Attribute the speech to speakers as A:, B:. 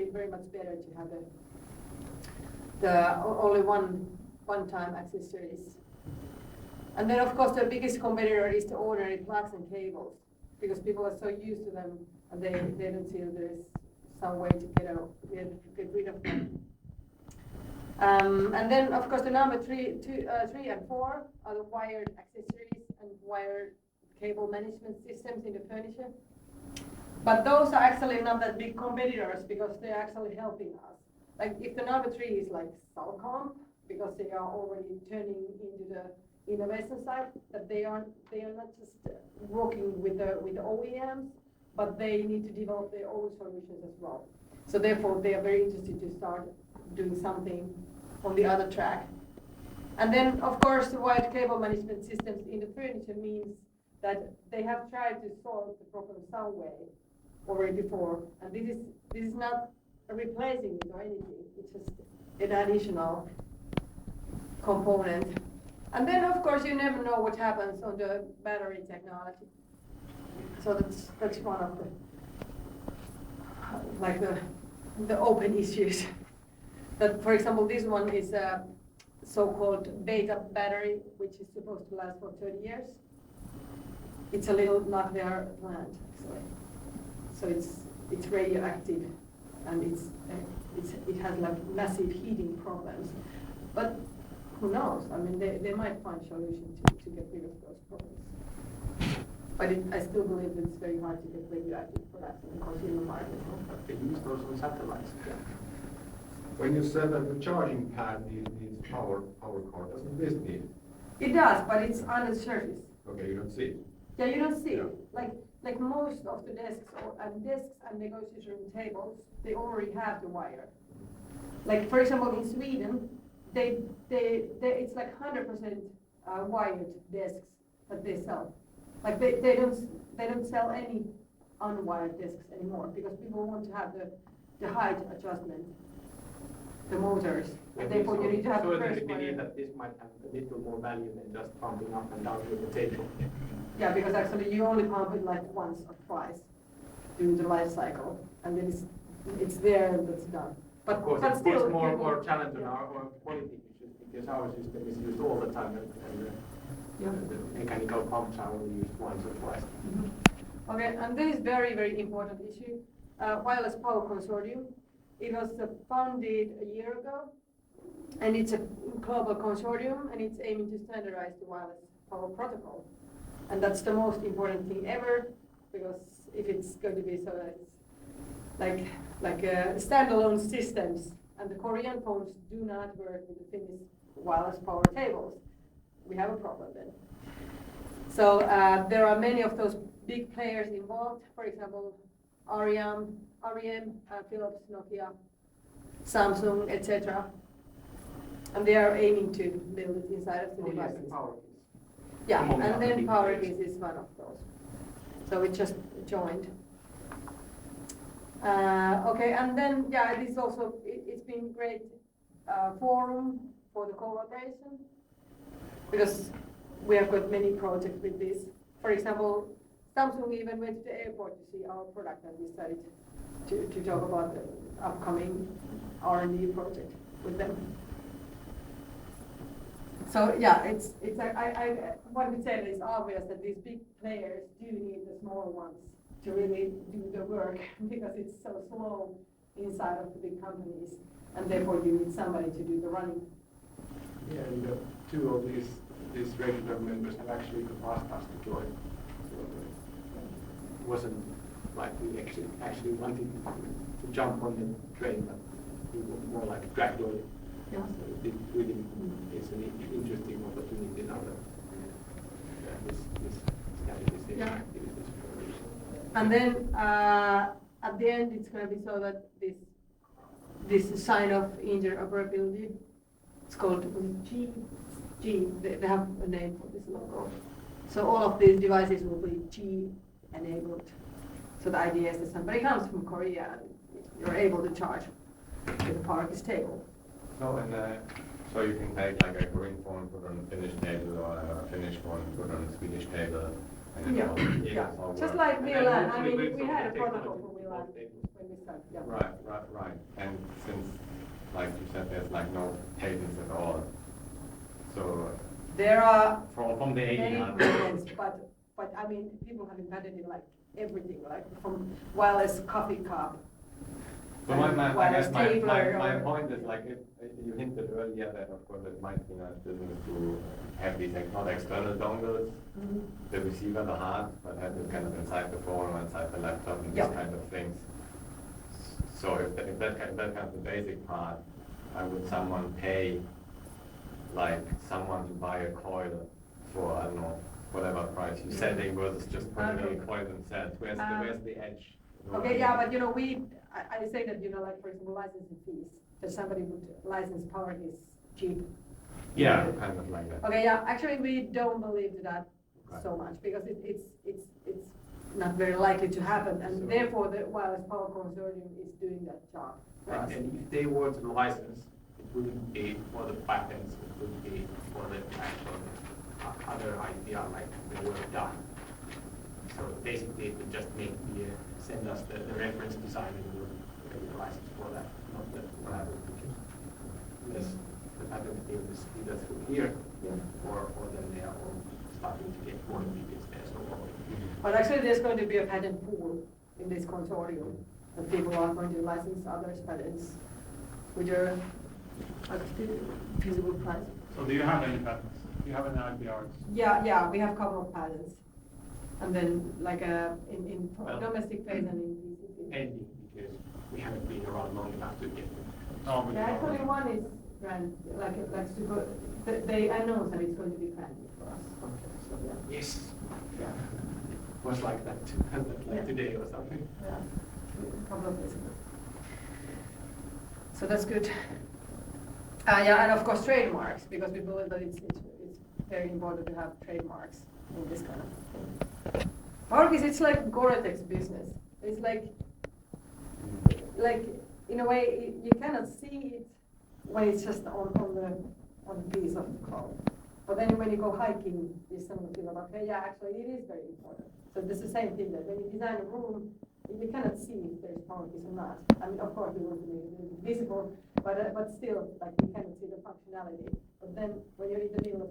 A: actually very much better to have the only one-time accessories. And then of course the biggest competitor is the ordinary plugs and cables, because people are so used to them and they don't see that there's some way to get rid of them. And then of course the number three and four are the wired accessories and wired cable management systems in the furniture. But those are actually not that big competitors because they're actually helping us. Like if the number three is like Salcomp, because they are already turning into the innovation side, that they are not just working with the OEMs, but they need to develop their own solutions as well. So therefore they are very interested to start doing something on the other track. And then of course the wired cable management systems in the furniture means that they have tried to solve the problem some way already before, and this is not replacing it or anything, it's just an additional component. And then of course you never know what happens on the battery technology. So that's one of the open issues. That for example this one is a so-called beta battery, which is supposed to last for 30 years. It's a little nuclear plant actually. So it's radioactive and it has like massive heating problems. But who knows? I mean, they might find solutions to get rid of those problems. But I still believe that it's very hard to get radioactive products in the consumer market.
B: But they use those on satellites. Yeah.
C: When you said that the charging pad needs power cord, doesn't this need?
A: It does, but it's on the surface.
C: Okay, you don't see it.
A: Yeah, you don't see
C: Yeah.
A: it. Like most of the desks and negotiation tables, they already have the wire. Like for example, in Sweden, it's like 100% wired desks that they sell. Like they don't sell any unwired desks anymore because people want to have the height adjustment, the motors. And therefore you need to have the first
B: believe
A: wire.
B: that this might have a little more value than just pumping up and down with the table.
A: Yeah, because actually you only pump it like once or twice during the life cycle, and then it's there and it's done. But
B: of course,
A: but
B: it
A: still,
B: puts more challenge on our quality issues because our system is used all the time and the mechanical pumps are only used once or twice.
A: Mm-hmm. Okay, and this is very, very important issue. Wireless Power Consortium. It was founded a year ago, and it's a global consortium, and it's aiming to standardize the wireless power protocol. And that's the most important thing ever, because if it's going to be so that it's like standalone systems, and the Korean phones do not work with the Finnish wireless power tables, we have a problem then. So there are many of those big players involved, for example, REM, Philips, Nokia, Samsung, etc. And they are aiming to build it inside of the devices.
B: Yes, Powerkiss.
A: Yeah, and then Powerkiss is one of those. So we just joined. Okay, and then this also it's been great forum for the collaboration because we have got many projects with this. For example, Samsung even went to the airport to see our product and we started to talk about the upcoming R&D project with them. So yeah, I what we said is obvious that these big players do need the smaller ones to really do the work because it's so slow inside of the big companies, and therefore you need somebody to do the running.
B: Yeah, and two of these regular members have actually asked us to join. So it wasn't like we actually wanted to jump on the train, but we were more like gradually.
A: Yeah.
B: So it really is an interesting opportunity now that this standardization activities.
A: And then at the end, it's going to be so that this sign of interoperability, it's called G. They have a name for this logo. So all of these devices will be G enabled. So the idea is that somebody comes from Korea and you're able to charge with a Powerkiss table.
C: So you can take like a Korean phone, put on a Finnish table, or a Finnish phone, put on a Swedish table. And
A: Yeah. Just like VLAN. I mean, we had a protocol for VLAN when we track, yeah.
C: Right. And since, like you said, there's like no patents at all. So
A: There are
C: from the
A: many
C: 1800s.
A: patents, but I mean, people have invented like everything, like from wireless coffee cup.
C: So my
A: wireless stapler
C: my
A: or-
C: point is like if you hinted earlier that of course it might be nice business to have these not external dongles,
A: Mhm.
C: the receiver, the heart, but have it kind of inside the phone or inside the laptop and
A: Yeah.
C: these kind of things. So if that kind of the basic part, would someone pay like someone to buy a coil for I don't know whatever price you're selling versus just putting
A: Okay.
C: a coil themselves? Where's the edge? You know what I
A: Okay, yeah,
C: mean?
A: but I say that, like for example, licensing fees, that somebody would license Powerkiss cheap.
C: Yeah, kind of like that.
A: Okay, yeah, actually we don't believe that
C: Okay.
A: so much because it's not very likely to happen, and
C: So-
A: therefore the wireless power consortium is doing that job for us.
B: And if they were to license, it wouldn't be for the patents, it would be for the actual other idea, like they were done. So basically, it would just make send us the reference design and we'll get the license for that, not the patent. Unless the patent deal is either through here,
A: Yeah.
B: or then they are all starting to get more details there, so.
A: But actually there's going to be a patent pool in this consortium, and people are going to license others' patents, which are at feasible price.
D: So do you have any patents? Do you have any IPRs?
A: Yeah, we have a couple of patents. And then like in
B: Well-
A: domestic phase and in PCP.
B: Ending, because we haven't been around long enough to get them.
D: No, but
A: Yeah, actually one is brand, like super, they announced that it's going to be brand new for us. So, yeah.
B: Yes.
A: Yeah.
B: Was like that, like
A: Yeah.
B: today or something.
A: Yeah, a couple of days ago. So that's good. Yeah, and of course trademarks, because we believe that it's very important to have trademarks in this kind of thing. Powerkiss, it's like Gore-Tex business. It's like in a way you cannot see it when it's just on the piece of the cloth. But then when you go hiking, you suddenly feel like, okay, yeah, actually it is very important. So this is the same thing that when you design a room, you cannot see if there's Powerkiss or not. I mean, of course, we want to make it visible, but still, like you cannot see the functionality. But then when you're in the middle of the